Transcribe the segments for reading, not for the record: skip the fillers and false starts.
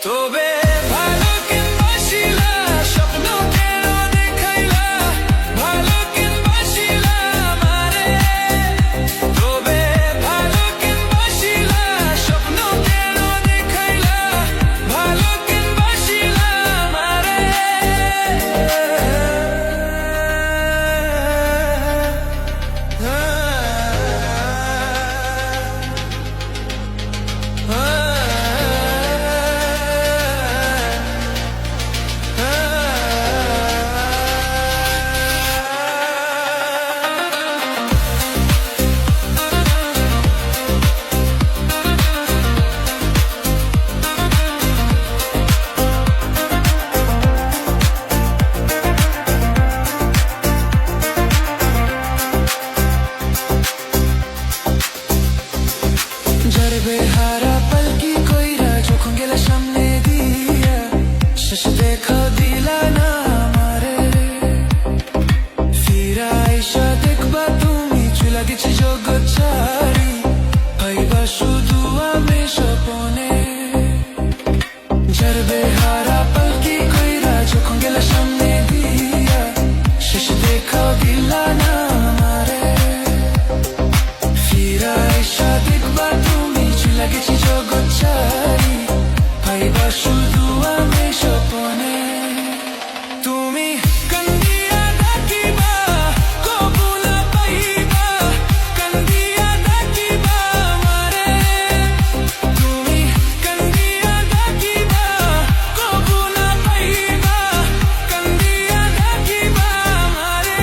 তবে ভালো কিনবাসিলা স্বপ্ন কেন দেখাইলা ভালো কিনবাসিলা আমারে তবে ভালো কিনবাসিলা স্বপ্ন কেন দেখাইলা ভালো কিনবাসিলা আমারে বেহারা পালকি কইরা যখন গেলা সামনে দিয়া শেষ দেখা দিলা না আমারে ফিরা আইসা দেখবা তুমি চুলা গেছি জগৎ ছাড়ি ভাইবা শুধু আমি স্বপনে যার বেহারা পালকি কইরা যখন গেলা সামনে দিয়া শেষ দেখা দিলা না আমারে ফিরা আইসা দেখবা লাগেছি জগৎ ছাড়ি ভাইবা শুধু আমি স্বপনে তুমি কান্দিয়া ডাকিবা কবু না পাইবা কান্দিয়া ডাকিবা আমারে তুমি কান্দিয়া ডাকিবা কবু না পাইবা কান্দিয়া ডাকিবা আমারে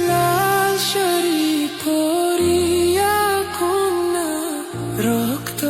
লাল শাড়ি রক্ত